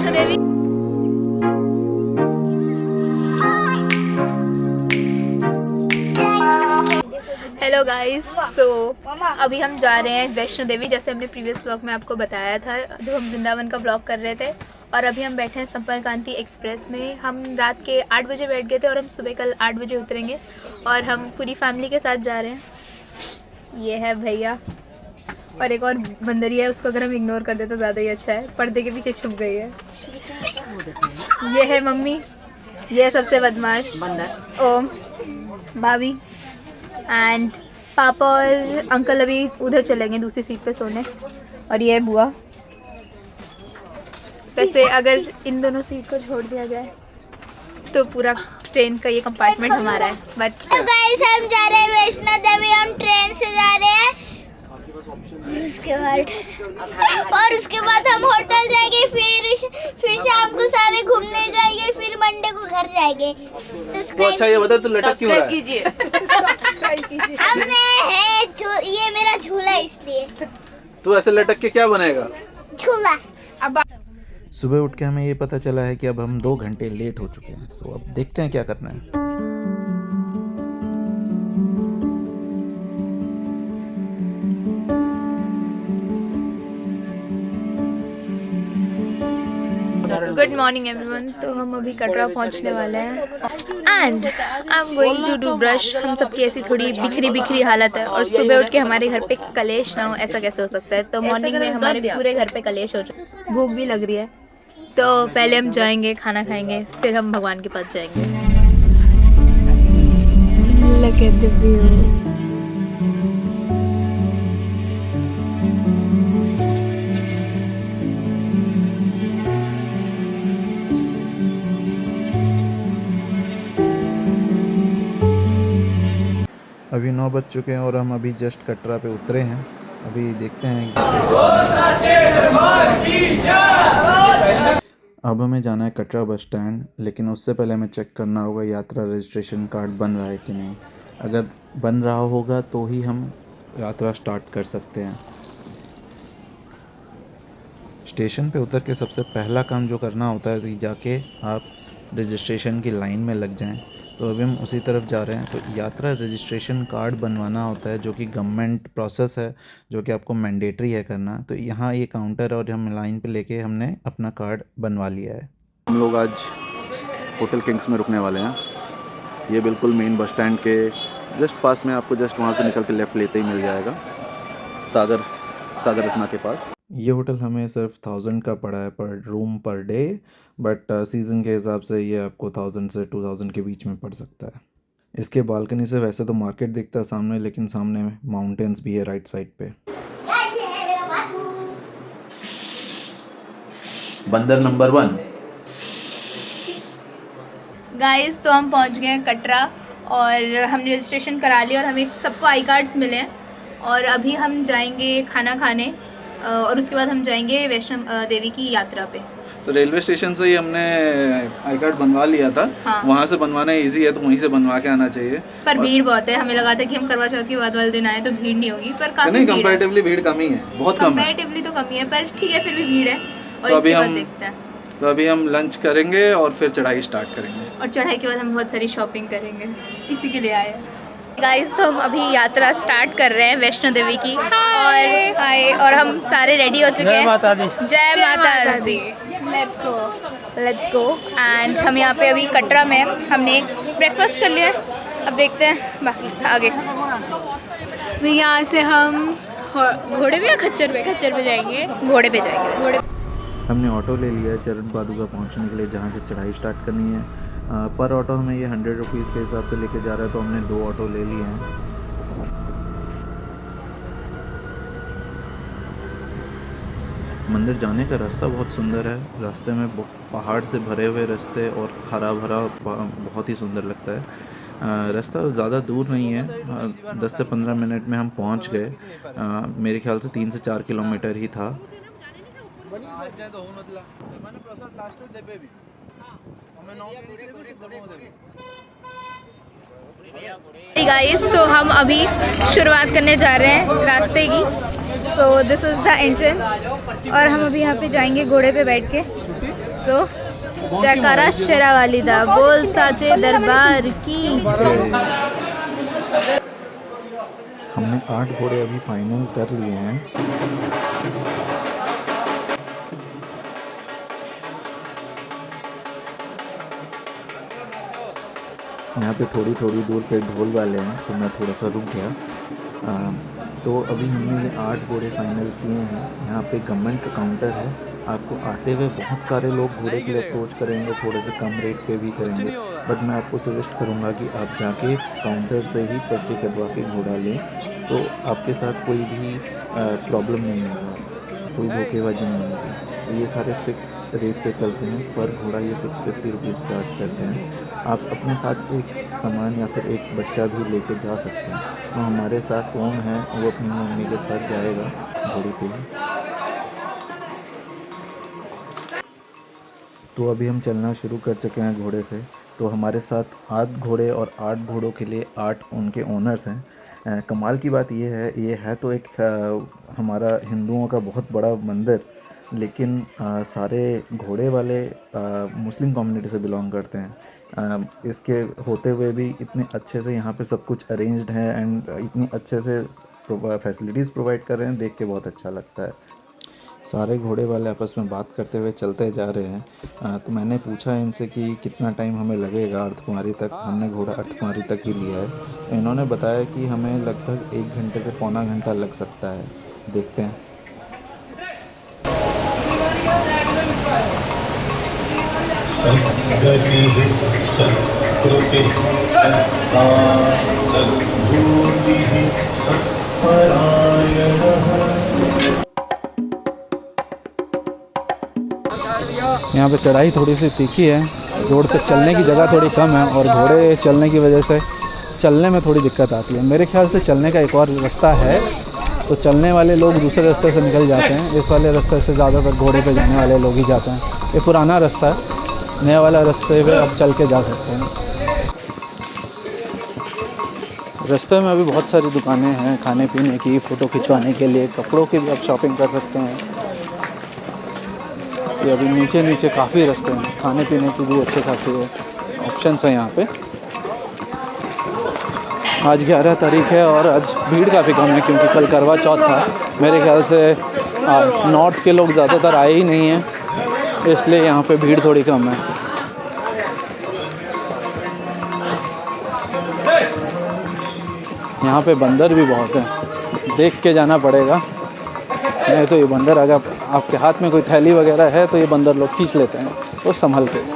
Vaishno Devi. Hello guys, तो अभी हम जा रहे हैं वैष्णो देवी, जैसे हमने प्रीवियस ब्लॉग में आपको बताया था जब हम वृंदावन का ब्लॉग कर रहे थे। और अभी हम बैठे हैं संपर्क क्रांति एक्सप्रेस में। हम रात के 8 बजे बैठ गए थे और हम सुबह कल 8 बजे उतरेंगे और हम पूरी फैमिली के साथ जा रहे हैं। ये है भैया और एक और बंदरी है, उसको अगर हम इग्नोर कर दे तो ज़्यादा ही अच्छा है, पर्दे के पीछे छुप गई है। ये है मम्मी, ये है सबसे बदमाश ओम, भाभी एंड पापा और अंकल अभी उधर चलेंगे दूसरी सीट पे सोने। और ये है बुआ। वैसे अगर इन दोनों सीट को छोड़ दिया जाए तो पूरा ट्रेन का ये कंपार्टमेंट हमारा है। बट गाइस हम जा रहे हैं वैष्णो देवी, हम ट्रेन से जा रहे हैं और उसके बाद हम होटल जाएंगे, फिर शाम को सारे घूमने जाएंगे, फिर मंडे को घर जाएंगे। तो अच्छा ये बता तू लटक क्यों रहा है? ये मेरा झूला इसलिए। तू ऐसे लटक के क्या बनेगा? झूला। सुबह उठ के हमें ये पता चला है कि अब हम 2 घंटे लेट हो चुके हैं। सो अब देखते हैं क्या करना है। Good morning everyone. तो हम अभी कटरा पहुंचने वाले हैं and I am going to do brush. हम सबकी ऐसी थोड़ी बिखरी हालत है और सुबह उठ के हमारे घर पे कलेश ना हो, ऐसा कैसे हो सकता है। तो मॉर्निंग में हमारे पूरे घर पे कलेश हो चुका है, भूख भी लग रही है। तो पहले हम जाएंगे, खाना खाएंगे, फिर हम भगवान के पास जाएंगे। Look at the view. अभी 9 बज चुके हैं और हम अभी जस्ट कटरा पे उतरे हैं। अभी देखते हैं अब हमें जाना है कटरा बस स्टैंड, लेकिन उससे पहले हमें चेक करना होगा यात्रा रजिस्ट्रेशन कार्ड बन रहा है कि नहीं। अगर बन रहा होगा तो ही हम यात्रा स्टार्ट कर सकते हैं। स्टेशन पे उतर के सबसे पहला काम जो करना होता है कि जाके आप रजिस्ट्रेशन की लाइन में लग जाएं। तो अभी हम उसी तरफ जा रहे हैं। तो यात्रा रजिस्ट्रेशन कार्ड बनवाना होता है, जो कि गवर्नमेंट प्रोसेस है, जो कि आपको मैंडेटरी है करना। तो यहाँ ये काउंटर और हम लाइन पे लेके हमने अपना कार्ड बनवा लिया है। हम लोग आज होटल किंग्स में रुकने वाले हैं। ये बिल्कुल मेन बस स्टैंड के जस्ट पास में, आपको जस्ट वहाँ से निकल के लेफ़्ट लेते ही मिल जाएगा, सागर रत्ना के पास। ये होटल हमें सिर्फ 1000 का पड़ा है पर room per day, but season के हिसाब से ये आपको 1000 से 2000 के बीच में पड़ सकता है। इसके बालकनी से वैसे तो मार्केट दिखता है सामने, लेकिन सामने माउंटेन्स भी है राइट साइड पे। बंदर नंबर 1। गाइस तो हम पहुंच गए हैं कटरा और हमने रजिस्ट्रेशन करा लिया और हमें सबको आई कार्ड्स मिले हैं। और अभी हम जाएंगे खाना खाने और उसके बाद हम जाएंगे वैष्णो देवी की यात्रा पे। तो रेलवे स्टेशन से ही हमने आई कार्ड बनवा लिया था। हाँ। वहाँ से बनवाना इजी है, तो वहीं से बनवा के आना चाहिए। पर भीड़ बहुत है, हमें लगा था कि हम करवा चौथ के बाद वाले दिन आए तो भीड़ नहीं होगी, पर काफी नहीं, कंपैरेटिवली भीड़ कम ही है, बहुत कम है। कंपैरेटिवली तो कम ही है, पर ठीक है, फिर भी भीड़ है। और तो अभी इसके बाद हम देखते हैं। तो अभी हम लंच करेंगे और फिर चढ़ाई स्टार्ट करेंगे। और चढ़ाई के बाद हम बहुत सारी शॉपिंग करेंगे, इसी के लिए आए हैं। गाइस तो हम अभी यात्रा स्टार्ट कर रहे हैं वैष्णो देवी की। और हम सारे रेडी हो चुके हैं। जय माता दी। Let's go. एंड हम यहाँ पे अभी कटरा में हमने ब्रेकफास्ट कर लिया है, अब देखते हैं बाकी आगे। तो यहाँ से हम घोड़े पे या खच्चर पे जाएंगे? घोड़े पे जाएंगे। हमने ऑटो ले लिया है चरण पादुका पहुँचने के लिए, जहाँ से चढ़ाई स्टार्ट करनी है। पर ऑटो हमें ये 100 रुपीज़ के हिसाब से लेके जा रहा है, तो हमने 2 ऑटो ले लिए हैं। मंदिर जाने का रास्ता बहुत सुंदर है। रास्ते में पहाड़ से भरे हुए रास्ते और हरा भरा बहुत ही सुंदर लगता है। रास्ता ज़्यादा दूर नहीं है, 10 से 15 मिनट में हम पहुंच गए। मेरे ख्याल से 3 से 4 किलोमीटर ही था। गाइस तो हम अभी शुरुआत करने जा रहे हैं रास्ते की। So this is the entrance और हम अभी यहाँ पे जाएंगे घोड़े पे बैठ के। सो जयकारा शेरावाली दा बोल साचे दरबार की। हमने 8 घोड़े अभी फाइनल कर लिए हैं। यहाँ पे थोड़ी थोड़ी दूर पे ढोल वाले हैं तो मैं थोड़ा सा रुक गया। तो अभी हमने ये 8 घोड़े फाइनल किए हैं। यहाँ पे गवर्नमेंट का काउंटर है। आपको आते हुए बहुत सारे लोग घोड़े के लिए अप्रोच करेंगे, थोड़े से कम रेट पे भी करेंगे, बट मैं आपको सजेस्ट करूँगा कि आप जाके काउंटर से ही पर्ची कटवा के घोड़ा लें, तो आपके साथ कोई भी प्रॉब्लम नहीं होगा, कोई धोखेबाजी नहीं होगी। ये सारे फिक्स रेट पे चलते हैं। पर घोड़ा ये 650 रुपीज़ चार्ज करते हैं। आप अपने साथ एक सामान या फिर एक बच्चा भी लेके जा सकते हैं। वो हमारे साथ ओम है, वो अपनी मम्मी के साथ जाएगा घोड़े पे ही। तो अभी हम चलना शुरू कर चुके हैं घोड़े से। तो हमारे साथ 8 घोड़े और 8 घोड़ों के लिए 8 उनके ओनर्स हैं। कमाल की बात ये है तो एक हमारा हिंदुओं का बहुत बड़ा मंदिर, लेकिन सारे घोड़े वाले मुस्लिम कम्युनिटी से बिलोंग करते हैं। इसके होते हुए भी इतने अच्छे से यहाँ पे सब कुछ अरेंज्ड है एंड इतनी अच्छे से फैसिलिटीज़ प्रोवाइड कर रहे हैं, देख के बहुत अच्छा लगता है। सारे घोड़े वाले आपस में बात करते हुए चलते जा रहे हैं। तो मैंने पूछा इनसे कि कितना टाइम हमें लगेगा अर्धकुमारी तक। हमने घोड़ा अर्धकुमारी तक ही लिया है। इन्होंने बताया कि हमें लगभग 1 घंटे से पौना घंटा लग सकता है। देखते हैं। यहाँ पे चढ़ाई थोड़ी सी तीखी है, रोड पे चलने की जगह थोड़ी कम है और घोड़े चलने की वजह से चलने में थोड़ी दिक्कत आती है। मेरे ख्याल से चलने का एक और रास्ता है, तो चलने वाले लोग दूसरे रास्ते से निकल जाते हैं। इस वाले रास्ते से ज़्यादातर घोड़े पे जाने वाले लोग ही जाते हैं। ये पुराना रास्ता है, नया वाला रास्ते पे अब चल के जा सकते हैं। रास्ते में अभी बहुत सारी दुकानें हैं खाने पीने की, फ़ोटो खिंचवाने के लिए, कपड़ों की भी आप शॉपिंग कर सकते हैं। ये अभी नीचे काफ़ी रास्ते हैं, खाने पीने की भी अच्छे खासी ऑप्शंस हैं यहाँ पे। आज 11 तारीख है और आज भीड़ काफ़ी कम है क्योंकि कल करवा चौथ था। मेरे ख्याल से नॉर्थ के लोग ज़्यादातर आए ही नहीं हैं, इसलिए यहाँ पे भीड़ थोड़ी कम है। यहाँ पे बंदर भी बहुत हैं, देख के जाना पड़ेगा, नहीं तो ये बंदर अगर आपके हाथ में कोई थैली वगैरह है तो ये बंदर लोग खींच लेते हैं, तो संभल के।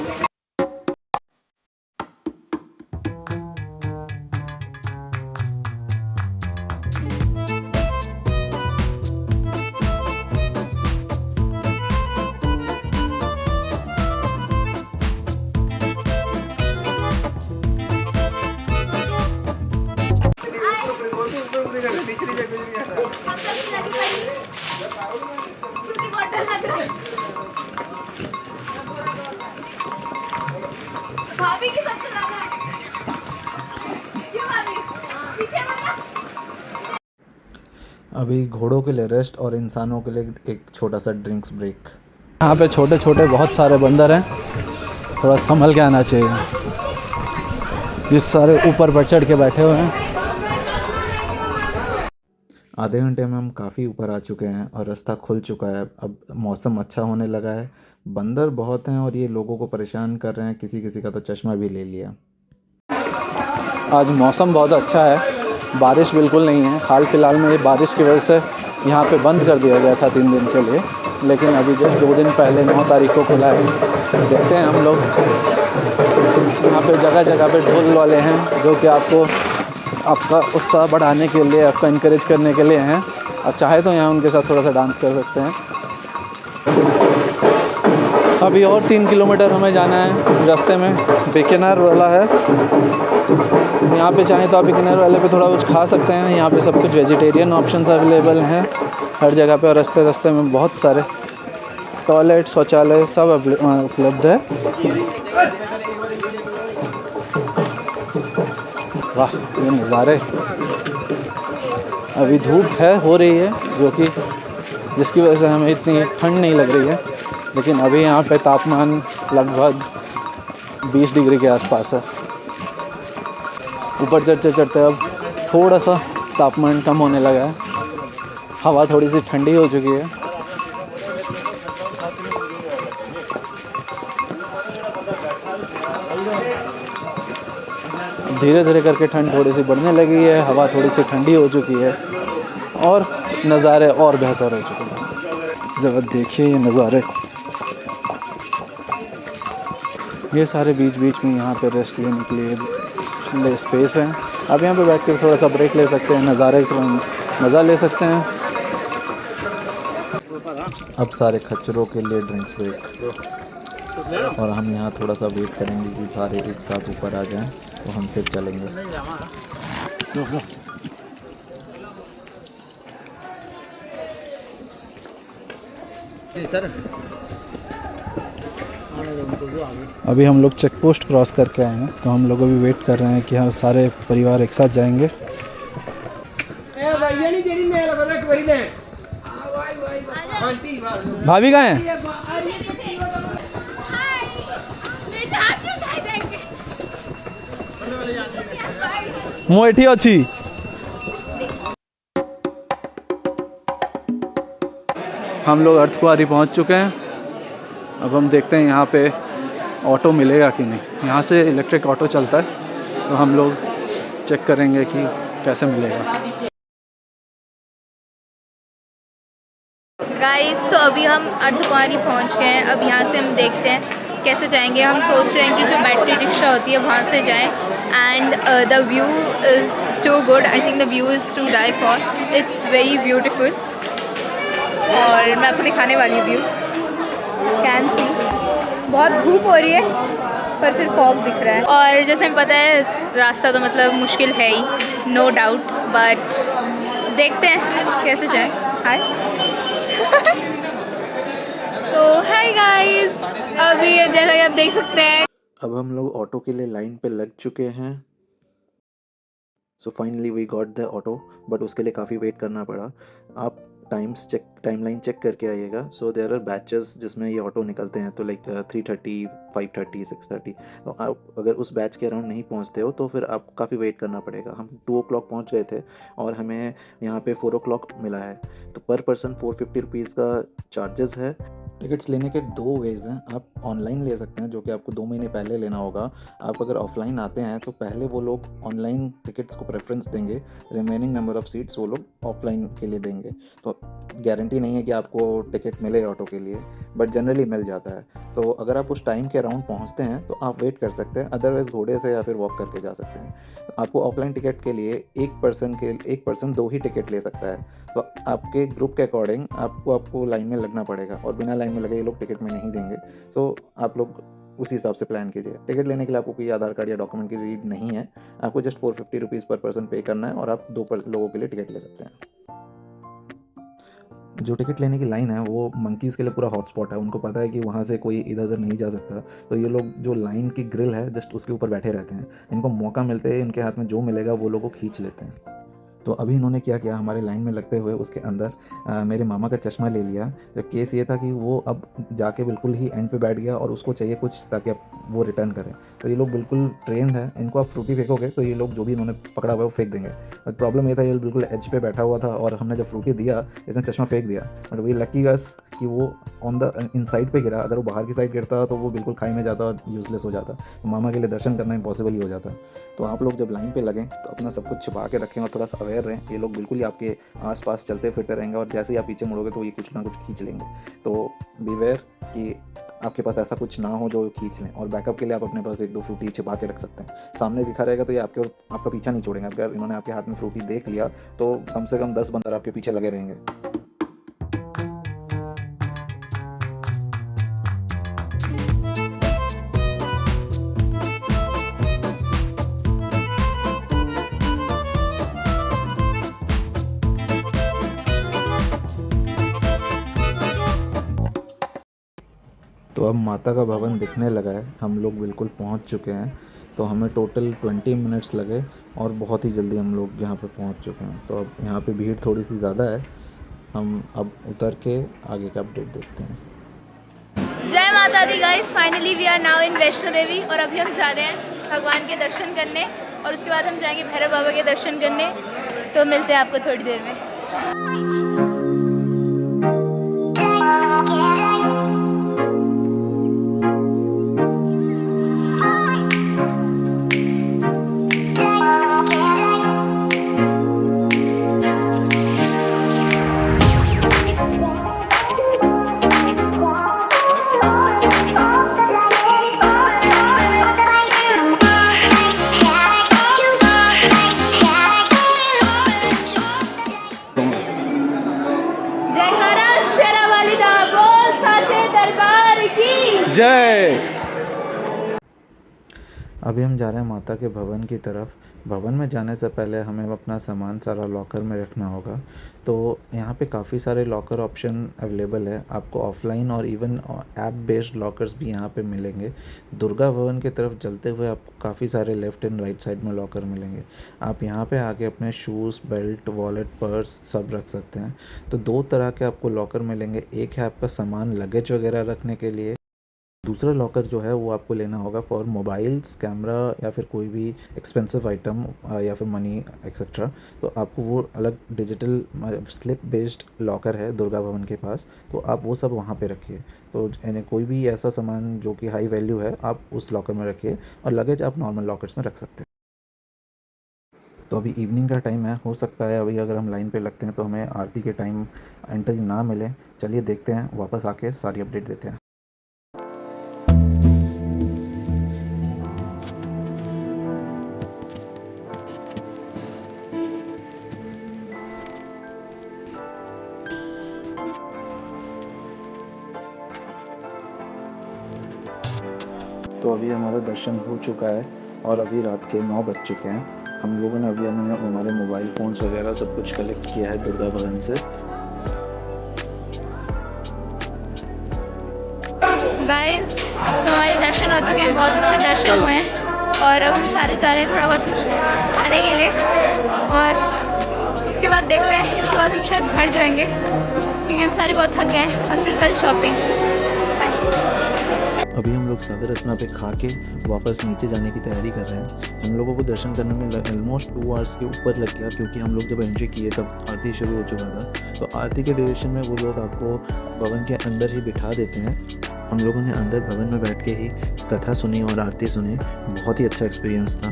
अभी घोड़ों के लिए रेस्ट और इंसानों के लिए एक छोटा सा ड्रिंक्स ब्रेक। यहाँ पे छोटे छोटे बहुत सारे बंदर हैं, थोड़ा संभल के आना चाहिए। जिस सारे ऊपर पर चढ़ के बैठे हुए हैं। आधे घंटे में हम काफ़ी ऊपर आ चुके हैं और रास्ता खुल चुका है। अब मौसम अच्छा होने लगा है। बंदर बहुत हैं और ये लोगों को परेशान कर रहे हैं, किसी किसी का तो चश्मा भी ले लिया। आज मौसम बहुत अच्छा है, बारिश बिल्कुल नहीं है। हाल फिलहाल में ये बारिश की वजह से यहाँ पे बंद कर दिया गया था 3 दिन के लिए, लेकिन अभी जब 2 दिन पहले 9 तारीख को खुला है। देखते हैं हम लोग। यहाँ पे जगह जगह पे ढोल वाले हैं जो कि आपको आपका उत्साह बढ़ाने के लिए, आपका इनकरेज करने के लिए हैं। आप चाहे तो यहाँ उनके साथ थोड़ा सा डांस कर सकते हैं। अभी और 3 किलोमीटर हमें जाना है। रास्ते में बीकानेर वाला है, यहाँ पे चाहें तो आप बीकानेर वाले पे थोड़ा कुछ खा सकते हैं। यहाँ पे सब कुछ वेजिटेरियन ऑप्शंस अवेलेबल हैं हर जगह पे, और रास्ते में बहुत सारे टॉयलेट, शौचालय सब उपलब्ध है। वाह, ये नज़ारे। अभी धूप हो रही है जो कि जिसकी वजह से हमें इतनी ठंड नहीं लग रही है। लेकिन अभी यहाँ पे तापमान लगभग 20 डिग्री के आसपास है। ऊपर चढ़ते चढ़ते अब थोड़ा सा तापमान कम होने लगा है, हवा थोड़ी सी ठंडी हो चुकी है। धीरे धीरे करके ठंड थोड़ी सी बढ़ने लगी है, हवा थोड़ी सी ठंडी हो चुकी है और नज़ारे और बेहतर हो चुके हैं। ज़रा देखिए ये नज़ारे, ये सारे बीच बीच में यहाँ पे रेस्ट लेने के लिए स्पेस है। आप यहाँ पे बैठ कर थोड़ा सा ब्रेक ले सकते हैं, नज़ारे का मज़ा ले सकते हैं। अब सारे खच्चरों के लिए ड्रिंक्स ब्रेक, और हम यहाँ थोड़ा सा वेट करेंगे कि सारे एक साथ ऊपर आ जाएं, तो हम फिर चलेंगे। अभी हम लोग चेक पोस्ट क्रॉस करके आए हैं, तो हम लोग अभी वेट कर रहे हैं कि हाँ सारे परिवार एक साथ जाएंगे। भाभी कहाँ हैं? ମୁଁ ଏଠି ଅଛି। हम लोग अर्धकुंवारी पहुंच चुके हैं। अब हम देखते हैं यहाँ पे ऑटो मिलेगा कि नहीं। यहाँ से इलेक्ट्रिक ऑटो चलता है, तो हम लोग चेक करेंगे कि कैसे मिलेगा। गाइस, तो अभी हम अर्धकुंवारी पहुंच गए हैं। अब यहाँ से हम देखते हैं कैसे जाएंगे। हम सोच रहे हैं कि जो बैटरी रिक्शा होती है वहाँ से जाएं। And the view is too good, I think the view is to die for, it's very beautiful. और मैं आपको दिखाने वाली व्यू, कैन सी, बहुत धूप हो रही है पर फिर फॉग दिख रहा है। और जैसे हमें पता है रास्ता तो मतलब मुश्किल है ही, नो डाउट, बट देखते हैं कैसे जाए। हाय तो हाय गाइस, अभी जैसा कि आप देख सकते हैं अब हम लोग ऑटो के लिए लाइन पे लग चुके हैं। So finally we got the auto, but उसके लिए काफ़ी वेट करना पड़ा। आप टाइमलाइन चेक करके आइएगा। सो देयर आर बैचेस जिसमें ये ऑटो निकलते हैं, तो लाइक 3:30, 5:30, 6:30। तो आप अगर उस बैच के अराउंड नहीं पहुंचते हो तो फिर आपको काफ़ी वेट करना पड़ेगा। हम 2 o'clock पहुंच गए थे और हमें यहाँ पे 4 o'clock मिला है। तो पर पर्सन 450 रुपीज़ का चार्जेस है। टिकट्स लेने के 2 वेज़ हैं। आप ऑनलाइन ले सकते हैं, जो कि आपको 2 महीने पहले लेना होगा। आप अगर ऑफलाइन आते हैं तो पहले वो लोग ऑनलाइन टिकट्स को प्रेफरेंस देंगे, रिमेनिंग नंबर ऑफ़ सीट्स वो लोग ऑफलाइन के लिए देंगे। तो गारंटी नहीं है कि आपको टिकट मिले ऑटो के लिए, बट जनरली मिल जाता है। तो अगर आप उस टाइम के अराउंड पहुंचते हैं तो आप वेट कर सकते हैं, अदरवाइज़ घोड़े से या फिर वॉक करके जा सकते हैं। आपको ऑफलाइन टिकट के लिए एक पर्सन 2 ही टिकट ले सकता है। तो आपके ग्रुप के अकॉर्डिंग आपको लाइन में लगना पड़ेगा, और बिना लाइन में लगे ये लोग टिकट में नहीं देंगे। तो आप लोग उसी हिसाब से प्लान कीजिए। टिकट लेने के लिए आपको कोई आधार कार्ड या डॉक्यूमेंट की नीड नहीं है। आपको जस्ट 450 रुपीज़ पर पर्सन पे करना है और आप 2 लोगों के लिए टिकट ले सकते हैं। जो टिकट लेने की लाइन है वो मंकीज़ के लिए पूरा हॉटस्पॉट है। उनको पता है कि वहाँ से कोई इधर उधर नहीं जा सकता, तो ये लोग जो लाइन की ग्रिल है जस्ट उसके ऊपर बैठे रहते हैं। इनको मौका मिलते ही इनके हाथ में जो मिलेगा वो लोगों को खींच लेते हैं। तो अभी इन्होंने क्या किया, हमारे लाइन में लगते हुए उसके अंदर मेरे मामा का चश्मा ले लिया। तो केस ये था कि वो अब जाके बिल्कुल ही एंड पे बैठ गया और उसको चाहिए कुछ ताकि अब वो रिटर्न करें। तो ये लोग बिल्कुल ट्रेंड है, इनको आप फ्रूटी फेंकोगे तो ये लोग जो भी इन्होंने पकड़ा हुआ है वो फेंक देंगे। बट प्रॉब्लम ये था, ये बिल्कुल एज पे बैठा हुआ था और हमने जब फ्रूटी दिया इसने चश्मा फेंक दिया। बट वही लकी गस कि वो ऑन द इनसाइड पे गिरा। अगर वो बाहर की साइड गिरता तो वो बिल्कुल खाई में जाता और यूज़लेस हो जाता। तो मामा के लिए दर्शन करना इम्पॉसिबल ही हो जाता। तो आप लोग जब लाइन पे लगें तो अपना सब कुछ छिपा के रखें और थोड़ा सा अवेयर रहें। ये लोग बिल्कुल ही आपके आसपास चलते फिरते रहेंगे और जैसे ही आप पीछे मुड़ोगे तो ये कुछ ना कुछ खींच लेंगे। तो बीवेयर कि आपके पास ऐसा कुछ ना हो जो खींच लें। और बैकअप के लिए आप अपने पास 1-2 फ्रूटी छिपा के रख सकते हैं। सामने दिखा रहेगा तो ये आपका पीछा नहीं छोड़ेंगे। अगर इन्होंने आपके हाथ में फ्रूटी देख लिया तो कम से कम 10 बंदर आपके पीछे लगे रहेंगे। तो अब माता का भवन दिखने लगा है, हम लोग बिल्कुल पहुंच चुके हैं। तो हमें टोटल 20 मिनट्स लगे और बहुत ही जल्दी हम लोग यहाँ पे पहुंच चुके हैं। तो अब यहाँ पे भीड़ थोड़ी सी ज़्यादा है। हम अब उतर के आगे का अपडेट देखते हैं। माता दी guys, finally we are now in Vaishno Devi और अभी हम जा रहे हैं भगवान के दर्शन करने और उसके बाद हम जाएंगे भैरव बाबा के दर्शन करने। तो मिलते हैं आपको थोड़ी देर में। जय। अभी हम जा रहे हैं माता के भवन की तरफ। भवन में जाने से पहले हमें अपना सामान सारा लॉकर में रखना होगा। तो यहाँ पे काफ़ी सारे लॉकर ऑप्शन अवेलेबल है। आपको ऑफलाइन और इवन ऐप बेस्ड लॉकर्स भी यहाँ पे मिलेंगे। दुर्गा भवन की तरफ चलते हुए आपको काफ़ी सारे लेफ़्ट एंड राइट साइड में लॉकर मिलेंगे। आप यहाँ पे आके अपने शूज़, बेल्ट, वॉलेट, पर्स सब रख सकते हैं। तो 2 तरह के आपको लॉकर मिलेंगे। एक है आपका सामान, लगेज वगैरह रखने के लिए। दूसरा लॉकर जो है वो आपको लेना होगा फॉर मोबाइल्स, कैमरा या फिर कोई भी एक्सपेंसिव आइटम या फिर मनी एक्सेट्रा। तो आपको वो अलग डिजिटल स्लिप बेस्ड लॉकर है दुर्गा भवन के पास, तो आप वो सब वहाँ पे रखिए। तो यानी कोई भी ऐसा सामान जो कि हाई वैल्यू है आप उस लॉकर में रखिए, और लगेज आप नॉर्मल लॉकर्स में रख सकते हैं। तो अभी इवनिंग का टाइम है, हो सकता है अभी अगर हम लाइन पे लगते हैं तो हमें आरती के टाइम एंट्री ना मिले। चलिए देखते हैं, वापस आके सारी अपडेट देते हैं। तो अभी हमारा दर्शन हो चुका है और अभी रात के 9 बज चुके हैं। हम लोगों ने अभी हमारे मोबाइल फ़ोन्स वगैरह सब कुछ कलेक्ट किया है दुर्गा भवन से। गाइस, हमारे दर्शन हो चुके हैं, बहुत अच्छे दर्शन हुए हैं और अब हम सारे जा रहे हैं थोड़ा बहुत कुछ खाने के लिए और इसके बाद देखते हैं, इसके बाद हम शायद घर जाएंगे क्योंकि हम सारे बहुत थक गए हैं और फिर कल शॉपिंग। अभी हम लोग सागर रत्ना पे खा के वापस नीचे जाने की तैयारी कर रहे हैं। हम लोगों को दर्शन करने में ऑलमोस्ट 2 आवर्स के ऊपर लग गया, क्योंकि हम लोग जब एंट्री किए तब आरती शुरू हो चुका था। तो आरती के ड्यूरेशन में वो लोग आपको भवन के अंदर ही बिठा देते हैं। हम लोगों ने अंदर भवन में बैठ के ही कथा सुनी और आरती सुनी। बहुत ही अच्छा एक्सपीरियंस था।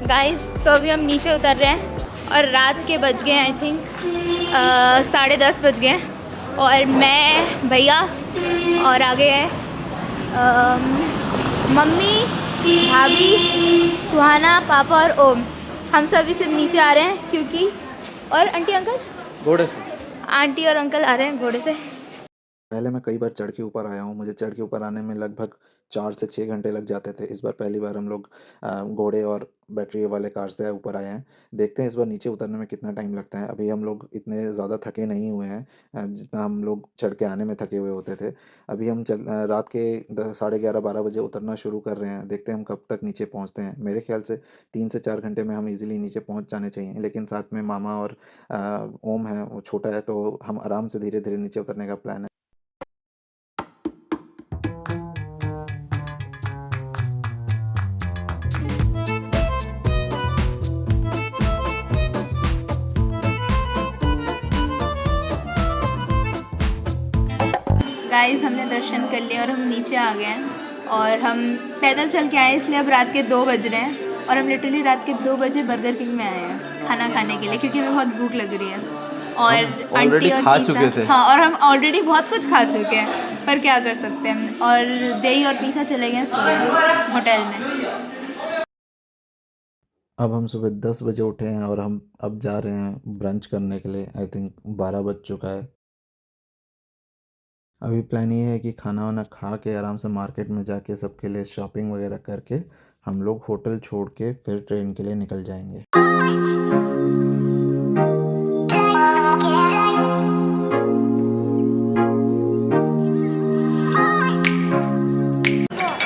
गाइस, तो अभी हम नीचे उतर रहे हैं और रात के बज गए आई थिंक 10:30 बज गए और मैं, भैया और आगे है मम्मी, भाभी, सुहाना, पापा और ओम। हम सभी सिर्फ नीचे आ रहे हैं क्योंकि, और आंटी अंकल, घोड़े आंटी और अंकल आ रहे हैं घोड़े से। पहले मैं कई बार चढ़ के ऊपर आया हूँ। मुझे चढ़ के ऊपर आने में लगभग 4 से 6 घंटे लग जाते थे। इस बार पहली बार हम लोग घोड़े और बैटरी वाले कार से ऊपर आए हैं। देखते हैं इस बार नीचे उतरने में कितना टाइम लगता है। अभी हम लोग इतने ज़्यादा थके नहीं हुए हैं जितना हम लोग चढ़ के आने में थके हुए होते थे। अभी हम रात के 11:30-12 बजे उतरना शुरू कर रहे हैं। देखते हैं हम कब तक नीचे पहुँचते हैं। मेरे ख्याल से 3 से 4 घंटे में हम इजीली नीचे पहुँच जाने चाहिए, लेकिन साथ में मामा और ओम है, वो छोटा है, तो हम आराम से धीरे धीरे नीचे उतरने का प्लान है। गाइस, हमने दर्शन कर लिए और हम नीचे आ गए हैं और हम पैदल चल के आए, इसलिए अब रात के 2 बज रहे हैं और हम लिटरली रात के 2 बजे बर्गर किंग में आए हैं खाना खाने के लिए क्योंकि हमें बहुत भूख लग रही है। और आंटी और खा चुके थे। हाँ, और हम ऑलरेडी बहुत कुछ खा चुके हैं, पर क्या कर सकते हैं। और दही और पिज़्ज़ा चले गए सोने होटल में। अब हम सुबह 10 बजे उठे हैं और हम अब जा रहे हैं ब्रंच करने के लिए। आई थिंक 12 बज चुका है। अभी प्लान ये है कि खाना वाना खा के आराम से मार्केट में जाके सबके लिए शॉपिंग वगैरह करके हम लोग होटल छोड़ के फिर ट्रेन के लिए निकल जाएंगे।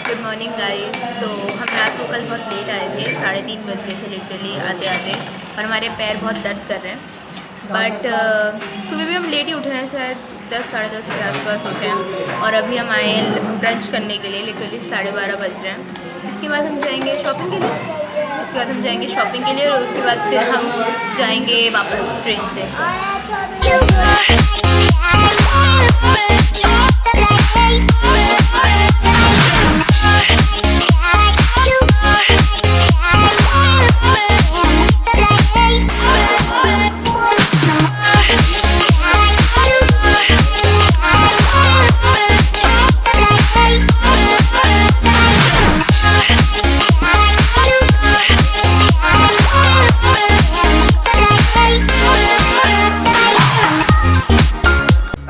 Good morning guys. तो हम रात को कल बहुत लेट आए थे, 3:30 बज गए थे लिटरली आते आते, और हमारे पैर बहुत दर्द कर रहे हैं। बट सुबह भी हम लेट ही उठे हैं, शायद 10 साढ़े 10 के आसपास उठे हैं और अभी हम आए हैं ब्रंच करने के लिए। लिटरली 12:30 बज रहे हैं। इसके बाद हम जाएंगे शॉपिंग के लिए, उसके बाद हम जाएंगे शॉपिंग के लिए और उसके बाद फिर हम जाएंगे वापस ट्रेन से।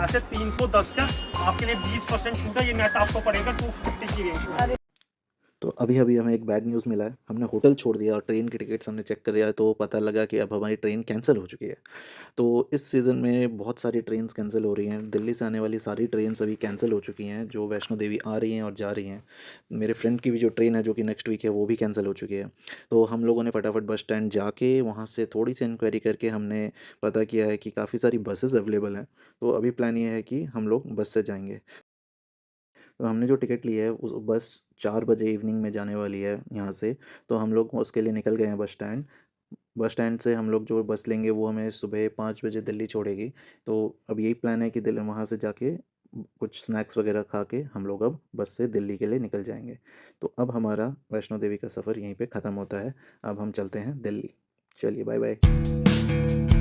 ऐसे 310 का आपके लिए 20% छूट है। ये नेट आपको पड़ेगा 250 की रेंज में। तो अभी अभी हमें एक बैड न्यूज़ मिला है। हमने होटल छोड़ दिया और ट्रेन की टिकट्स हमने चेक किया तो पता लगा कि अब हमारी ट्रेन कैंसिल हो चुकी है। तो इस सीज़न में बहुत सारी ट्रेन्स कैंसिल हो रही हैं। दिल्ली से आने वाली सारी ट्रेन्स अभी कैंसिल हो चुकी हैं, जो वैष्णो देवी आ रही हैं और जा रही हैं। मेरे फ्रेंड की भी जो ट्रेन है जो कि नेक्स्ट वीक है वो भी कैंसिल हो चुकी है। तो हम लोगों ने फटाफट बस स्टैंड जाके वहाँ से थोड़ी सी इंक्वायरी करके हमने पता किया है कि काफ़ी सारी बसेस अवेलेबल हैं। तो अभी प्लान ये है कि हम लोग बस से जाएंगे। तो हमने जो टिकट ली है उस बस 4 बजे इवनिंग में जाने वाली है यहाँ से। तो हम लोग उसके लिए निकल गए हैं बस स्टैंड। बस स्टैंड से हम लोग जो बस लेंगे वो हमें सुबह 5 बजे दिल्ली छोड़ेगी। तो अब यही प्लान है कि दिल्ली वहाँ से जाके कुछ स्नैक्स वगैरह खा के हम लोग अब बस से दिल्ली के लिए निकल जाएंगे। तो अब हमारा वैष्णो देवी का सफ़र यहीं पे ख़त्म होता है। अब हम चलते हैं दिल्ली। चलिए बाय बाय।